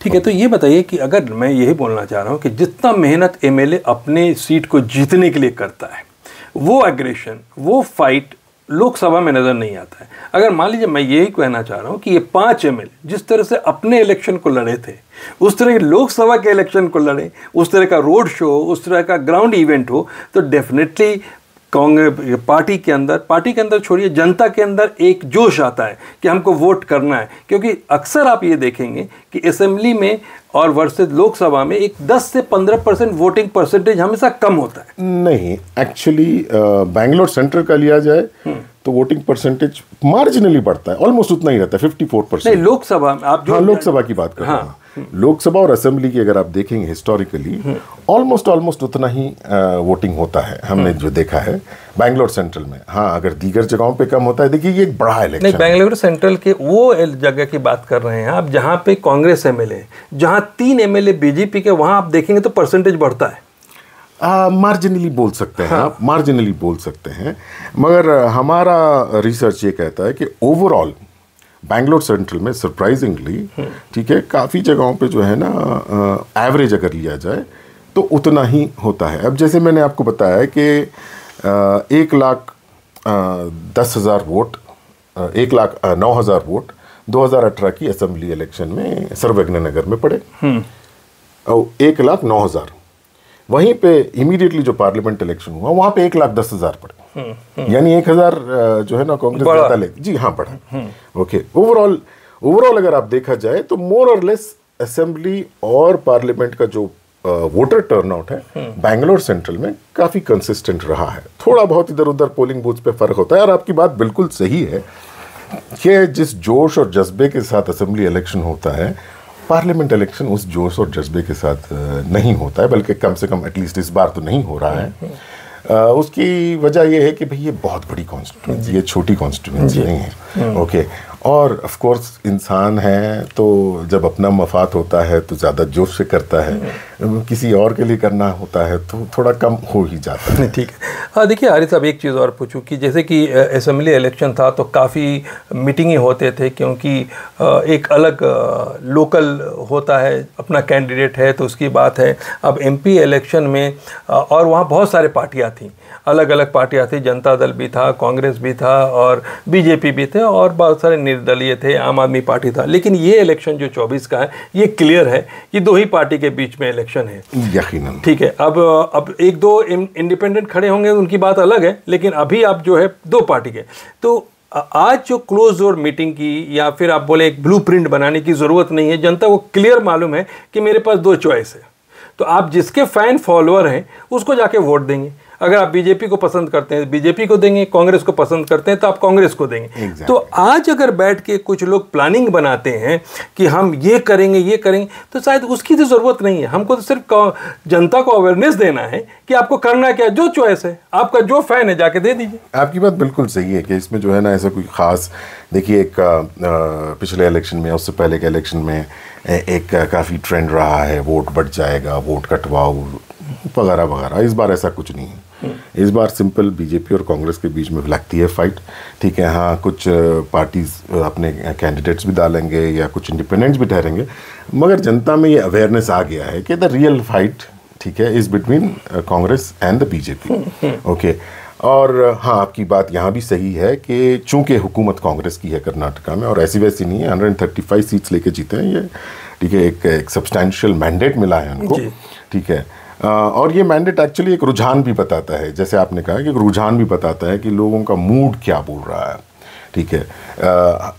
ठीक है, तो ये बताइए कि अगर मैं यही बोलना चाह रहा हूँ कि जितना मेहनत एमएलए अपने सीट को जीतने के लिए करता है, वो एग्रेशन, वो फाइट लोकसभा में नज़र नहीं आता है। अगर मान लीजिए, मैं यही कहना चाह रहा हूँ कि ये 5 एमएलए जिस तरह से अपने इलेक्शन को लड़े थे, उस तरह के लोकसभा के इलेक्शन को लड़े, उस तरह का रोड शो, उस तरह का ग्राउंड इवेंट हो, तो डेफिनेटली कांग्रेस पार्टी के अंदर छोड़िए, जनता के अंदर एक जोश आता है कि हमको वोट करना है। क्योंकि अक्सर आप ये देखेंगे कि असेंबली में और वर्सेस लोकसभा में एक 10 से 15% वोटिंग परसेंटेज हमेशा कम होता है। नहीं, एक्चुअली बैंगलोर सेंट्रल का लिया जाए तो वोटिंग परसेंटेज मार्जिनली बढ़ता है, ऑलमोस्ट उतना ही रहता है, 54%। नहीं, लोकसभा आप जो, हाँ, लोकसभा की बात कर रहे हैं। लोकसभा और असेंबली की अगर आप देखेंगे हिस्टोरिकली ऑलमोस्ट उतना ही वोटिंग होता है, हमने जो देखा है बैंगलोर सेंट्रल में। हाँ, अगर दीगर जगहों पे कम होता है, देखिए ये एक बड़ा इलेक्शन नहीं, बैंगलोर सेंट्रल के वो जगह की बात कर रहे हैं आप जहाँ पे कांग्रेस एमएलए, जहाँ 3 एमएलए बीजेपी के, वहाँ आप देखेंगे तो परसेंटेज बढ़ता है। मार्जिनली बोल सकते हैं आप, मार्जिनली बोल सकते हैं, मगर हमारा रिसर्च ये कहता है कि ओवरऑल बैंगलोर सेंट्रल में सरप्राइजिंगली, ठीक है, काफ़ी जगहों पे जो है ना एवरेज अगर लिया जाए तो उतना ही होता है। अब जैसे मैंने आपको बताया कि 1,10,000 वोट, 1,09,000 वोट 2018 की असेंबली इलेक्शन में सर्वज्ञ नगर में पड़े, और 1,09,000। वहीं पे इमीडिएटली जो पार्लियामेंट इलेक्शन हुआ वहाँ पे 1,10,000 पड़े, यानी 1,000 जो है ना कांग्रेस ज़्यादा ले, जी हाँ, बढ़ा। ओके, ओवरऑल अगर आप देखा जाए तो मोर और लेस असेंबली और पार्लियामेंट का जो वोटर टर्नआउट है बैंगलोर सेंट्रल में काफ़ी कंसिस्टेंट रहा है। थोड़ा बहुत इधर उधर पोलिंग बूथ पे फ़र्क होता है, और आपकी बात बिल्कुल सही है कि जिस जोश और जज्बे के साथ असेंबली इलेक्शन होता है, पार्लियामेंट इलेक्शन उस जोश और जज्बे के साथ नहीं होता है, बल्कि कम से कम एटलीस्ट इस बार तो नहीं हो रहा है। उसकी वजह यह है कि भाई ये बहुत बड़ी कॉन्स्टिट्यूंसी, ये छोटी कॉन्स्टिट्यूंसी नहीं है। ओके, और ऑफ कोर्स इंसान है तो जब अपना मफाद होता है तो ज़्यादा जोश से करता है, किसी और के लिए करना होता है तो थोड़ा कम हो ही जाता है। ठीक है। हाँ, देखिए आरिफ साहब, एक चीज़ और पूछूं कि जैसे कि असेंबली इलेक्शन था तो काफ़ी मीटिंगें होते थे, क्योंकि एक अलग लोकल होता है, अपना कैंडिडेट है तो उसकी बात है। अब एमपी इलेक्शन में और वहाँ बहुत सारे पार्टियाँ थीं, अलग अलग पार्टियाँ थी, जनता दल भी था, कांग्रेस भी था और बीजेपी भी थे, और बहुत सारे निर्दलीय थे, आम आदमी पार्टी था। लेकिन ये इलेक्शन जो 24 का है, ये क्लियर है कि 2 ही पार्टी के बीच में इलेक्शन है, यकीनन। ठीक है। अब 1-2 इंडिपेंडेंट खड़े होंगे, उनकी बात अलग है, लेकिन अभी आप जो है 2 पार्टी के। तो आज जो क्लोज डोर मीटिंग की, या फिर आप बोले एक ब्लूप्रिंट बनाने की ज़रूरत नहीं है, जनता को क्लियर मालूम है कि मेरे पास 2 चॉइस है, तो आप जिसके फैन फॉलोअर हैं उसको जाके वोट देंगे। अगर आप बीजेपी को पसंद करते हैं बीजेपी को देंगे, कांग्रेस को पसंद करते हैं तो आप कांग्रेस को देंगे। तो आज अगर बैठ के कुछ लोग प्लानिंग बनाते हैं कि हम ये करेंगे, तो शायद उसकी तो ज़रूरत नहीं है। हमको तो सिर्फ जनता को अवेयरनेस देना है कि आपको करना क्या, जो चॉइस है, आपका जो फैन है जाके दे दीजिए। आपकी बात बिल्कुल सही है कि इसमें जो है ना ऐसा कोई ख़ास, देखिए एक पिछले इलेक्शन में, उससे पहले के इलेक्शन में एक काफ़ी ट्रेंड रहा है, वोट बढ़ जाएगा, वोट कटवाओ वगैरह वगैरह। इस बार ऐसा कुछ नहीं है। इस बार सिंपल बीजेपी और कांग्रेस के बीच में लगती है फाइट, ठीक है। हाँ, कुछ पार्टीज अपने कैंडिडेट्स भी डालेंगे या कुछ इंडिपेंडेंट्स भी ठहरेंगे, मगर जनता में ये अवेयरनेस आ गया है कि द रियल फाइट, ठीक है, is between Congress and the BJP. Okay, और हाँ, आपकी बात यहाँ भी सही है कि चूंकि हुकूमत कांग्रेस की है कर्नाटका में, और ऐसी वैसी नहीं है, 135 सीट्स लेके जीते हैं ये, ठीक है। एक सब्सटैंशियल मैंडेट मिला है उनको, ठीक है। और ये मैंडेट एक्चुअली एक रुझान भी बताता है, जैसे आपने कहा कि एक रुझान भी बताता है कि लोगों का मूड क्या बोल रहा है, ठीक है।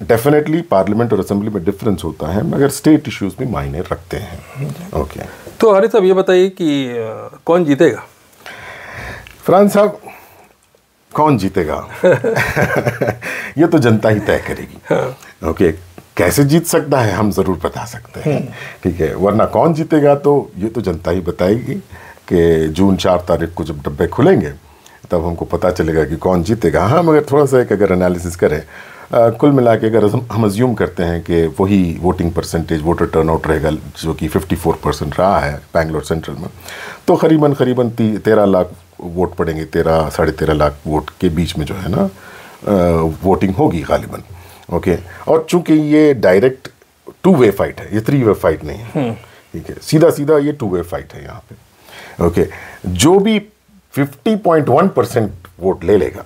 डेफिनेटली पार्लियामेंट और असेंबली में डिफरेंस होता है, मगर स्टेट इश्यूज भी मायने रखते हैं। ओके, तो आरिफ साहब ये बताइए कि कौन जीतेगा? फरहान साहब, कौन जीतेगा ये तो जनता ही तय करेगी। ओके, कैसे जीत सकता है हम ज़रूर बता सकते हैं, ठीक है, वरना कौन जीतेगा तो ये तो जनता ही बताएगी कि जून 4 तारीख को जब डब्बे खुलेंगे तब हमको पता चलेगा कि कौन जीतेगा। हाँ, मगर थोड़ा सा एक अगर एनालिसिस करें, कुल मिला के अगर हम अज्यूम करते हैं कि वही वोटिंग परसेंटेज, वोटर टर्नआउट रहेगा जो कि 54% रहा है बैंगलोर सेंट्रल में, तो करीबन 13 लाख वोट पड़ेंगे, 13-13.5 लाख वोट के बीच में जो है ना वोटिंग होगी गालिबन। ओके, और चूंकि ये डायरेक्ट टू वे फाइट है, ये थ्री वे फाइट नहीं है, ठीक है, सीधा सीधा ये टू वे फाइट है यहाँ पे। ओके, जो भी 50.1% वोट ले लेगा,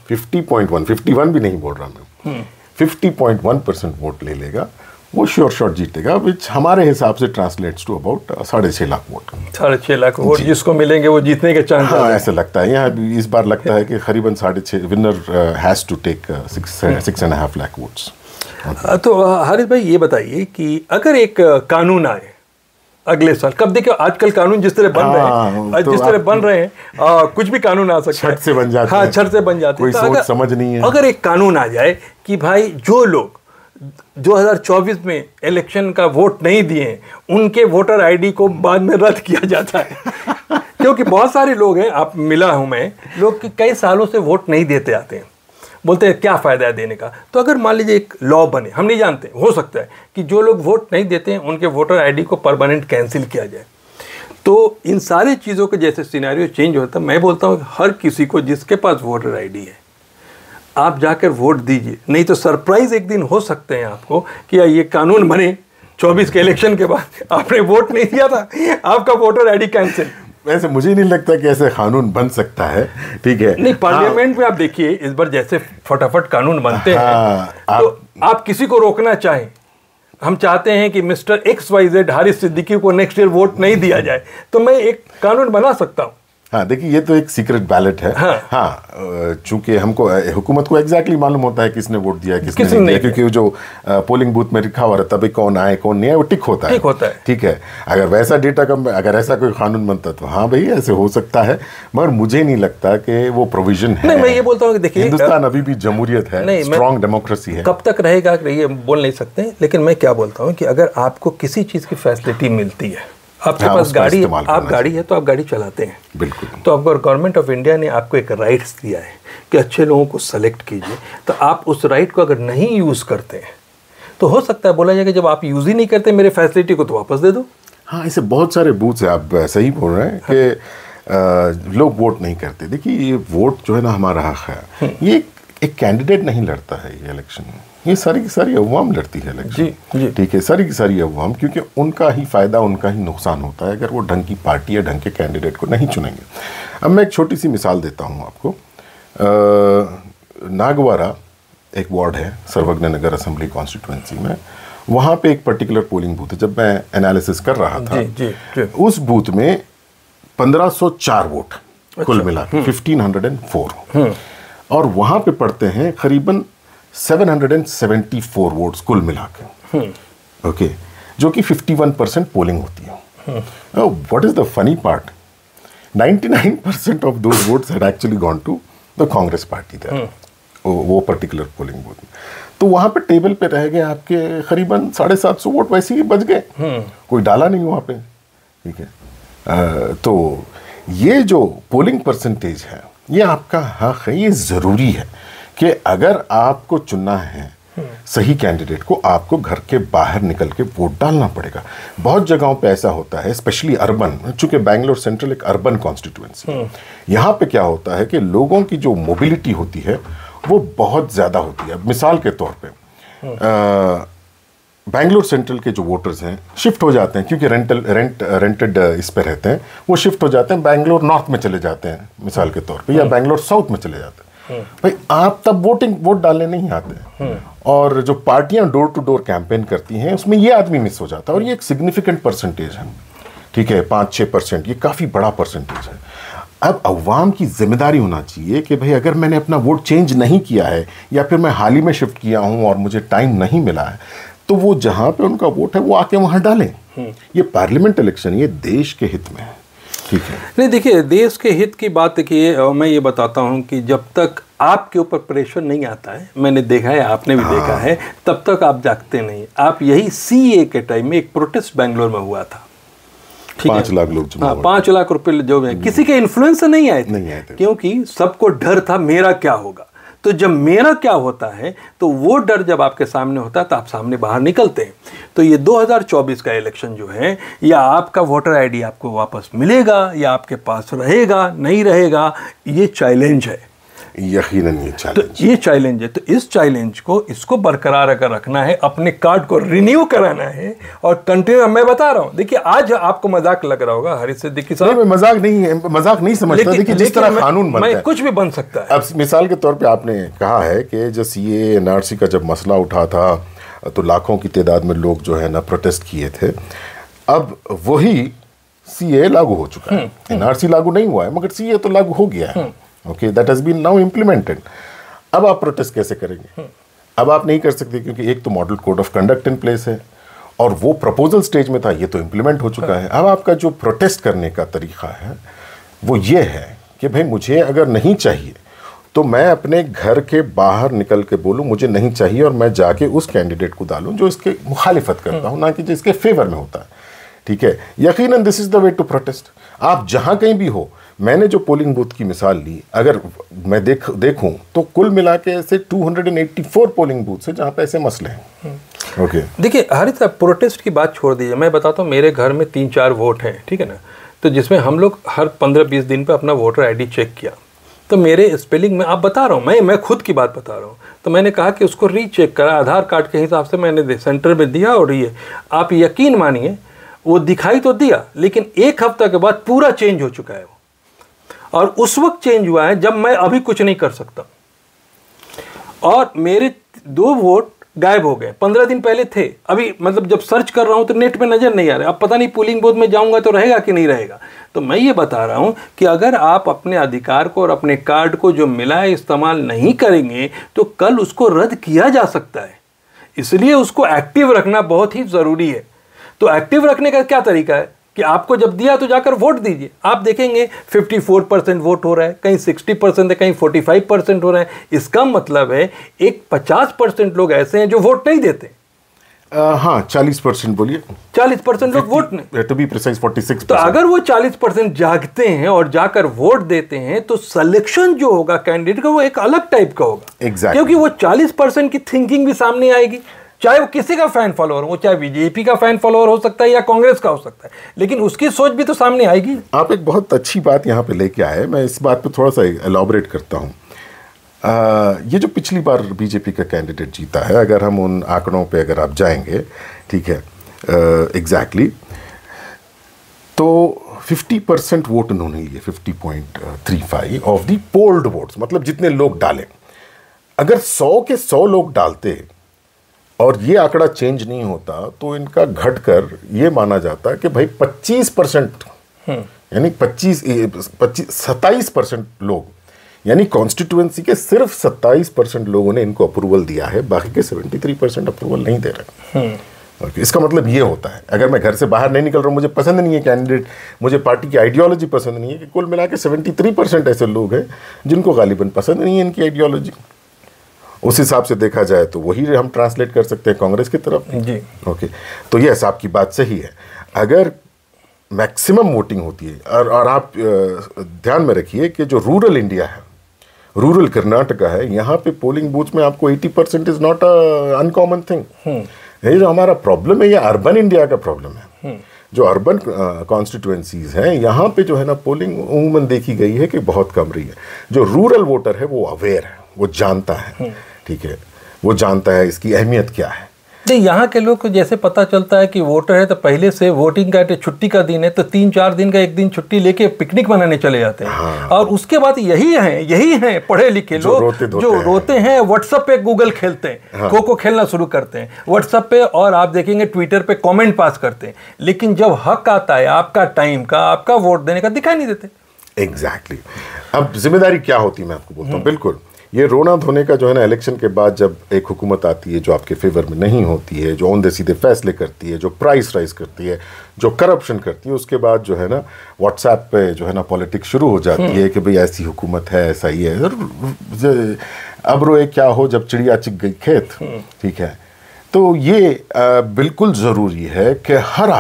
50.1, 51 भी नहीं बोल रहा मैं, 50.1% वोट ले लेगा, वो श्योर शॉट जीतेगा, विच हमारे हिसाब से translates to about 6.5 lakh vote. 6.5 lakh vote जिसको मिलेंगे वो जीतने के चांस। हाँ, ऐसा लगता है यहाँ इस बार लगता है कि करीबन 6.5 winner has to take 6.5 lakh votes. तो हारिस भाई ये बताइए कि अगर एक कानून आए अगले साल, कब देखिए आजकल कानून जिस तरह बन रहे हैं, जिस तरह बन रहे हैं, कुछ भी कानून आ सकता है, छठ से बन जाते हैं। हाँ, छठ से बन जाते हैं, कोई सोच समझ नहीं है। अगर एक कानून आ जाए कि भाई जो लोग 2024 में इलेक्शन का वोट नहीं दिए उनके वोटर आईडी को बाद में रद्द किया जाता है क्योंकि बहुत सारे लोग हैं, आप मिला हूं मैं, लोग कई सालों से वोट नहीं देते आते हैं, बोलते हैं क्या फ़ायदा है देने का। तो अगर मान लीजिए एक लॉ बने, हम नहीं जानते, हो सकता है कि जो लोग वोट नहीं देते हैं उनके वोटर आईडी को परमानेंट कैंसिल किया जाए, तो इन सारी चीज़ों के जैसे सिनेरियो चेंज होता है। मैं बोलता हूँ हर किसी को जिसके पास वोटर आईडी है आप जाकर वोट दीजिए, नहीं तो सरप्राइज़ एक दिन हो सकते हैं आपको कि ये कानून बने 24 के इलेक्शन के बाद आपने वोट नहीं दिया था, आपका वोटर आईडी कैंसिल। वैसे मुझे नहीं लगता कि ऐसे कानून बन सकता है, ठीक है। नहीं, पार्लियामेंट में आप देखिए इस बार जैसे फटाफट कानून बनते हैं, तो आप किसी को रोकना चाहें, हम चाहते हैं कि मिस्टर XYZ हारिस सिद्दीकी को नेक्स्ट ईयर वोट नहीं दिया जाए, तो मैं एक कानून बना सकता हूँ। हाँ, देखिए ये तो एक सीक्रेट बैलेट है। हाँ, चूंकि हमको हुकूमत को एग्जैक्टली मालूम होता है किसने वोट दिया है किसने नहीं दिया, क्योंकि जो पोलिंग बूथ में लिखा हुआ रहता है कौन आए कौन नहीं आए वो टिक होता है, ठीक है। अगर वैसा डेटा अगर ऐसा कोई कानून बनता तो हाँ भाई ऐसे हो सकता है, मगर मुझे नहीं लगता कि वो प्रोविजन है। नहीं, मैं ये बोलता हूँ कि देखिए हिंदुस्तान अभी भी जमहूरियत है, स्ट्रॉन्ग डेमोक्रेसी है। कब तक रहेगा ये बोल नहीं सकते, लेकिन मैं क्या बोलता हूँ कि अगर आपको किसी चीज़ की फैसिलिटी मिलती है, आपके पास गाड़ी, आप गाड़ी है तो आप गाड़ी चलाते हैं, बिल्कुल, तो अगर गवर्नमेंट ऑफ इंडिया ने आपको एक राइट्स दिया है कि अच्छे लोगों को सेलेक्ट कीजिए, तो आप उस राइट को अगर नहीं यूज़ करते हैं तो हो सकता है बोला जाएगा जब आप यूज़ ही नहीं करते मेरे फैसिलिटी को तो वापस दे दो। हाँ, ऐसे बहुत सारे बूथ है, आप सही बोल रहे हैं कि लोग वोट नहीं करते। देखिए ये वोट जो है ना हमारा हक है, ये एक कैंडिडेट नहीं लड़ता है ये इलेक्शन, ये सारी की सारी अवाम लड़ती है इलेक्शन, ठीक है, सारी की सारी अवाम, क्योंकि उनका ही फ़ायदा उनका ही नुकसान होता है अगर वो ढंग की पार्टी या ढंग के कैंडिडेट को नहीं चुनेंगे। अब मैं एक छोटी सी मिसाल देता हूँ आपको। नागवारा एक वार्ड है सर्वज्ञ नगर असेंबली कॉन्स्टिट्यूंसी में, वहाँ पे एक पर्टिकुलर पोलिंग बूथ है। जब मैं एनालिसिस कर रहा था उस बूथ में 1504 वोट कुल मिला के 1504, और वहाँ पे पड़ते हैं करीबन 774 वोट्स कुल मिला के, ओके, जो कि 51% पोलिंग होती है। What is the funny part, 99% of those votes had actually gone to the Congress party there, वो पर्टिकुलर पोलिंग बूथ में। तो वहाँ पे टेबल पे रह गए आपके करीबन 750 वोट वैसे ही बच गए, कोई डाला नहीं वहाँ पे, ठीक है। तो ये जो पोलिंग परसेंटेज है ये आपका हक है, ये ज़रूरी है कि अगर आपको चुनना है सही कैंडिडेट को, आपको घर के बाहर निकल के वोट डालना पड़ेगा। बहुत जगहों पे ऐसा होता है, स्पेशली अर्बन, चूंकि बैंगलोर सेंट्रल एक अर्बन कॉन्स्टिट्यूएंसी, यहाँ पे क्या होता है कि लोगों की जो मोबिलिटी होती है वो बहुत ज़्यादा होती है। मिसाल के तौर पे बैंगलोर सेंट्रल के जो वोटर्स हैं शिफ्ट हो जाते हैं, क्योंकि रेंटेड इस पे रहते हैं, वो शिफ्ट हो जाते हैं बैंगलोर नॉर्थ में चले जाते हैं मिसाल के तौर पे, या बैंगलोर साउथ में चले जाते हैं। भाई आप तब वोट डालने नहीं आते, और जो पार्टियां डोर टू डोर कैंपेन करती हैं उसमें ये आदमी मिस हो जाता है, और ये एक सिग्निफिकेंट परसेंटेज है, ठीक है, 5-6%, ये काफ़ी बड़ा परसेंटेज है। अब अवाम की जिम्मेदारी होना चाहिए कि भाई अगर मैंने अपना वोट चेंज नहीं किया है, या फिर मैं हाल ही में शिफ्ट किया हूं और मुझे टाइम नहीं मिला है, तो वो जहां पे उनका वोट है वो आके वहां डालें। ये पार्लियामेंट इलेक्शन ये देश के हित में है, ठीक है। नहीं, देखिए देश के हित की बात देखिए, मैं ये बताता हूँ कि जब तक आपके ऊपर प्रेशर नहीं आता है, मैंने देखा है, आपने भी देखा है, तब तक आप जागते नहीं। आप यही CA के टाइम में एक प्रोटेस्ट बेंगलोर में हुआ था, 5 लाख लोग, 5 लाख रुपए जो है, किसी के इन्फ्लुएंस से नहीं आए थे, क्योंकि सबको डर था मेरा क्या होगा। तो जब मेरा क्या होता है तो वो डर जब आपके सामने होता है तो आप सामने बाहर निकलते हैं। तो ये 2024 का इलेक्शन जो है, या आपका वोटर आईडी आपको वापस मिलेगा या आपके पास रहेगा नहीं रहेगा, ये चैलेंज है। यकीनन ये तो ये चैलेंज है। तो इस चैलेंज को इसको बरकरार अगर रखना है, अपने कार्ड को रिन्यू कराना है और कंटिन्यू, मैं बता रहा हूं, देखिए आज आपको मजाक लग रहा होगा हरीश सिद्दीकी साहब, मजाक नहीं समझता। देखिए जिस तरह कानून बनता है कुछ भी बन सकता है। अब मिसाल के तौर पे आपने कहा है कि जो CAA NRC का जब मसला उठा था तो लाखों की तादाद में लोग जो है ना प्रोटेस्ट किए थे। अब वही CAA लागू हो चुका है, NRC लागू नहीं हुआ है, मगर CAA तो लागू हो गया है। Okay, that has been now implemented. अब आप प्रोटेस्ट कैसे करेंगे? अब आप नहीं कर सकते, क्योंकि एक तो model code of conduct in place है और वो प्रपोजल स्टेज में था, ये तो इम्प्लीमेंट हो चुका है। अब आपका जो प्रोटेस्ट करने का तरीका है वो ये है कि भाई मुझे अगर नहीं चाहिए तो मैं अपने घर के बाहर निकल के बोलूं मुझे नहीं चाहिए, और मैं जाके उस कैंडिडेट को डालूं जो इसके मुखालिफत करता हूं, ना कि जो इसके फेवर में होता है। ठीक है, यकीनन this is the way to protest. आप जहां कहीं भी हो, मैंने जो पोलिंग बूथ की मिसाल ली, अगर मैं देखूं तो कुल मिला के ऐसे 284 पोलिंग बूथ है जहां पे ऐसे मसले हैं। ओके, देखिए हरीश साहब, प्रोटेस्ट की बात छोड़ दीजिए, मैं बताता हूँ, मेरे घर में 3-4 वोट हैं, ठीक है ना, तो जिसमें हम लोग हर 15-20 दिन पे अपना वोटर ID चेक किया, तो मेरे स्पेलिंग में, आप बता रहा हूँ, मैं खुद की बात बता रहा हूँ, तो मैंने कहा कि उसको रीचेक करा, आधार कार्ड के हिसाब से मैंने सेंटर में दिया, और ये आप यकीन मानिए वो दिखाई तो दिया, लेकिन 1 हफ्ता के बाद पूरा चेंज हो चुका है वो। और उस वक्त चेंज हुआ है जब मैं अभी कुछ नहीं कर सकता, और मेरे 2 वोट गायब हो गए, 15 दिन पहले थे, अभी मतलब जब सर्च कर रहा हूं तो नेट पे नजर नहीं आ रहे। अब पता नहीं पोलिंग बूथ में जाऊंगा तो रहेगा कि नहीं रहेगा। तो मैं ये बता रहा हूं कि अगर आप अपने अधिकार को और अपने कार्ड को जो मिला है इस्तेमाल नहीं करेंगे तो कल उसको रद्द किया जा सकता है, इसलिए उसको एक्टिव रखना बहुत ही जरूरी है। तो एक्टिव रखने का क्या तरीका है कि आपको जब दिया तो जाकर वोट दीजिए। आप देखेंगे 54% वोट हो रहा है, कहीं 60% है, कहीं 45% हो रहा है। इसका मतलब है एक 50% लोग ऐसे हैं जो वोट नहीं देते। हाँ, 40% बोलिए, 40% लोग वोट नहीं, टू बी प्रिसाइज 46%। तो अगर वो 40% जागते हैं और जाकर वोट देते हैं तो सिलेक्शन जो होगा कैंडिडेट का वो एक अलग टाइप का होगा। Exactly. क्योंकि वो 40% की थिंकिंग भी सामने आएगी, चाहे वो किसी का फैन फॉलोअर हो, चाहे बीजेपी का फैन फॉलोअर हो सकता है या कांग्रेस का हो सकता है, लेकिन उसकी सोच भी तो सामने आएगी। आप एक बहुत अच्छी बात यहाँ पे लेके आए, मैं इस बात पे थोड़ा सा एलॉबरेट करता हूँ। ये जो पिछली बार बीजेपी का कैंडिडेट जीता है, अगर हम उन आंकड़ों पे अगर आप जाएंगे, ठीक है, एग्जैक्टली, तो 50% वोट उन्होंने लिए, 50.35 ऑफ दी पोल्ड वोट्स, मतलब जितने लोग डालें। अगर 100 के 100 लोग डालते और ये आंकड़ा चेंज नहीं होता तो इनका घटकर ये माना जाता कि भाई 25%, यानी 27% लोग, यानी कॉन्स्टिट्यूएंसी के सिर्फ 27% लोगों ने इनको अप्रूवल दिया है, बाकी के 73% अप्रूवल नहीं दे रहे। इसका मतलब ये होता है, अगर मैं घर से बाहर नहीं निकल रहा हूँ, मुझे पसंद नहीं है कैंडिडेट, मुझे पार्टी की आइडियोलॉजी पसंद नहीं है, कि कुल मिला के 73% ऐसे लोग हैं जिनको गालिबन पसंद नहीं है इनकी आइडियोलॉजी। उस हिसाब से देखा जाए तो वही हम ट्रांसलेट कर सकते हैं कांग्रेस की तरफ जी। ओके, तो यस, आपकी बात सही है। अगर मैक्सिमम वोटिंग होती है, और आप ध्यान में रखिए कि जो रूरल इंडिया है, रूरल कर्नाटका है, यहाँ पे पोलिंग बूथ में आपको 80% is not a uncommon thing. ये जो हमारा प्रॉब्लम है, ये अर्बन इंडिया का प्रॉब्लम है। जो अर्बन कॉन्स्टिट्यूएंसीज हैं, यहाँ पे जो है ना पोलिंग उमूमन देखी गई है कि बहुत कम रही है। जो रूरल वोटर है वो अवेयर है, वो जानता है, ठीक है, वो जानता है इसकी अहमियत क्या है। नहीं, यहाँ के लोग को जैसे पता चलता है कि वोटर है तो पहले से वोटिंग का छुट्टी का दिन है तो 3-4 दिन का एक दिन छुट्टी लेके पिकनिक मनाने चले जाते हैं। हाँ। और उसके बाद यही हैं पढ़े लिखे लोग जो रोते हैं, व्हाट्सएप पे गूगल खेलते हैं, हाँ। खो खेलना शुरू करते हैं व्हाट्सएप पे, और आप देखेंगे ट्विटर पे कमेंट पास करते हैं, लेकिन जब हक आता है आपका टाइम का, आपका वोट देने का, दिखाई नहीं देते। एग्जैक्टली। अब जिम्मेदारी क्या होती है मैं आपको बोलता हूँ। बिल्कुल, ये रोना धोने का जो है ना, इलेक्शन के बाद जब एक हुकूमत आती है जो आपके फेवर में नहीं होती है, जो औंधे सीधे फैसले करती है, जो प्राइस राइज करती है, जो करप्शन करती है, उसके बाद जो है ना व्हाट्सएप पे जो है ना पॉलिटिक्स शुरू हो जाती है कि भाई ऐसी हुकूमत है, ऐसा ही है। अब रोए क्या हो जब चिड़िया चिग गई खेत, ठीक है। तो ये बिल्कुल ज़रूरी है कि हर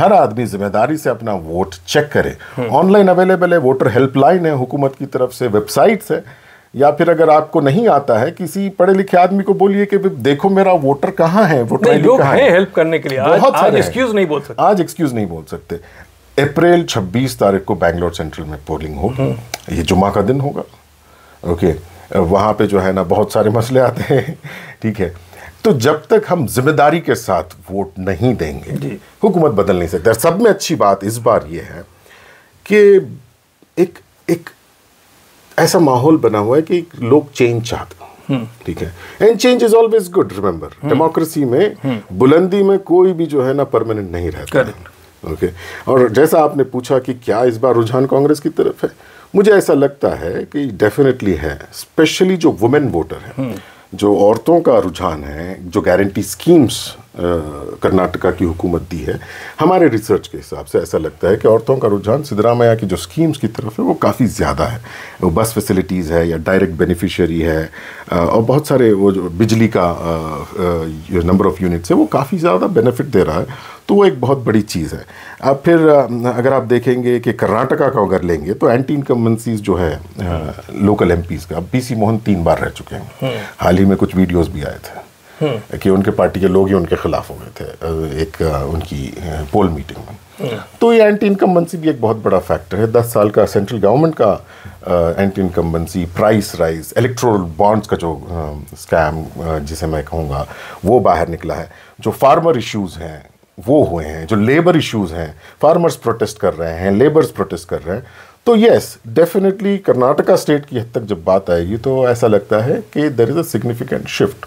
आदमी जिम्मेदारी से अपना वोट चेक करे। ऑनलाइन अवेलेबल है, वोटर हेल्पलाइन है हुकूमत की तरफ से, वेबसाइट्स है, या फिर अगर आपको नहीं आता है किसी पढ़े लिखे आदमी को बोलिए कि देखो मेरा वोटर कहाँ है, वोटर आईडी कहाँ है, हेल्प करने के लिए। आज एक्सक्यूज नहीं बोल सकते, आज एक्सक्यूज नहीं बोल सकते। अप्रैल 26 तारीख को बैंगलोर सेंट्रल में पोलिंग होगी, ये जुम्मा का दिन होगा। ओके, वहाँ पे जो है ना बहुत सारे मसले आते हैं, ठीक है। तो जब तक हम जिम्मेदारी के साथ वोट नहीं देंगे, हुकूमत बदल नहीं सकते। सब में अच्छी बात इस बार ये है कि एक ऐसा माहौल बना हुआ है कि लोग चेंज चाहते हैं, ठीक है। And change is always good, remember democracy में बुलंदी में कोई भी जो है ना परमानेंट नहीं रहता, ओके। और जैसा आपने पूछा कि क्या इस बार रुझान कांग्रेस की तरफ है, मुझे ऐसा लगता है कि डेफिनेटली है, स्पेशली जो वुमेन वोटर है, जो औरतों का रुझान है, जो गारंटी स्कीम्स कर्नाटका की हुकूमत दी है, हमारे रिसर्च के हिसाब से ऐसा लगता है कि औरतों का रुझान सिद्धरामैया की जो स्कीम्स की तरफ है वो काफ़ी ज़्यादा है। वो बस फैसिलिटीज़ है या डायरेक्ट बेनिफिशियरी है, और बहुत सारे वो जो बिजली का नंबर ऑफ यूनिट्स है वो काफ़ी ज़्यादा बेनिफिट दे रहा है, तो वो एक बहुत बड़ी चीज़ है। अब फिर अगर आप देखेंगे कि कर्नाटका का अगर लेंगे तो एंटी इनकम्बेंसीज जो है लोकल एमपीज़ का, पीसी मोहन 3 बार रह चुके हैं। हाल ही में कुछ वीडियोस भी आए थे कि उनके पार्टी के लोग ही उनके खिलाफ हो गए थे एक उनकी पोल मीटिंग में। तो ये एंटी इनकम्बेंसी भी एक बहुत बड़ा फैक्टर है। 10 साल का सेंट्रल गवर्नमेंट का anti incumbency, price rise, electoral bonds का जो स्कैम जिसे मैं कहूँगा वो बाहर निकला है। जो फार्मर इश्यूज़ हैं वो हुए हैं, जो लेबर इश्यूज़ हैं, फार्मर्स प्रोटेस्ट कर रहे हैं, लेबर्स प्रोटेस्ट कर रहे हैं। तो यस, डेफिनेटली कर्नाटका स्टेट की हद तक जब बात आएगी तो ऐसा लगता है कि there is a significant shift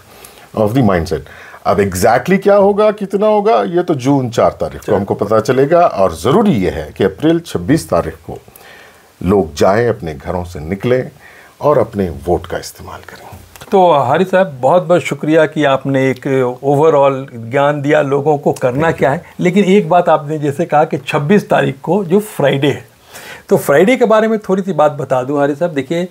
of the mindset. अब एग्जैक्टली क्या होगा, कितना होगा, ये तो जून 4 तारीख को हमको पता चलेगा। और ज़रूरी ये है कि अप्रैल 26 तारीख को लोग जाएं, अपने घरों से निकलें और अपने वोट का इस्तेमाल करें। तो हारिस साहब, बहुत बहुत शुक्रिया कि आपने एक ओवरऑल ज्ञान दिया लोगों को करना क्या है। लेकिन एक बात आपने जैसे कहा कि 26 तारीख को जो फ्राइडे है, तो फ्राइडे के बारे में थोड़ी सी बात बता दूं हारिस साहब। देखिए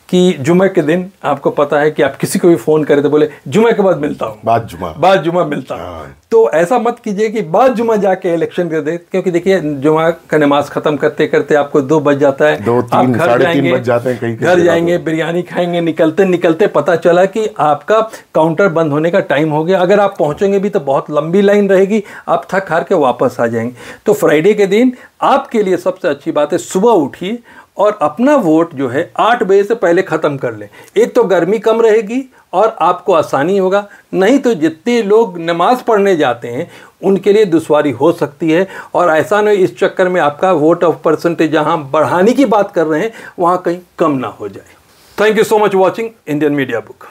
कि जुमे के दिन आपको पता है कि आप किसी को भी फ़ोन करें तो बोले जुमे के बाद मिलता हूँ, बाद जुमा मिलता हूँ। तो ऐसा मत कीजिए कि बाद जुमा जाके इलेक्शन कर दे, क्योंकि देखिए जुमा का नमाज ख़त्म करते करते आपको 2 बज जाता है, 2-3 साढ़े 3 बज जाते हैं, घर जाएंगे, बिरयानी खाएंगे, निकलते निकलते पता चला कि आपका काउंटर बंद होने का टाइम हो गया। अगर आप पहुँचेंगे भी तो बहुत लंबी लाइन रहेगी, आप थक हार के वापस आ जाएंगे। तो फ्राइडे के दिन आपके लिए सबसे अच्छी बात है, सुबह उठिए और अपना वोट जो है 8 बजे से पहले ख़त्म कर लें। एक तो गर्मी कम रहेगी और आपको आसानी होगा, नहीं तो जितने लोग नमाज़ पढ़ने जाते हैं उनके लिए दुश्वारी हो सकती है। और ऐसा नहीं इस चक्कर में आपका वोट ऑफ परसेंटेज जहां बढ़ाने की बात कर रहे हैं वहां कहीं कम ना हो जाए। Thank you so much watching Indian media book.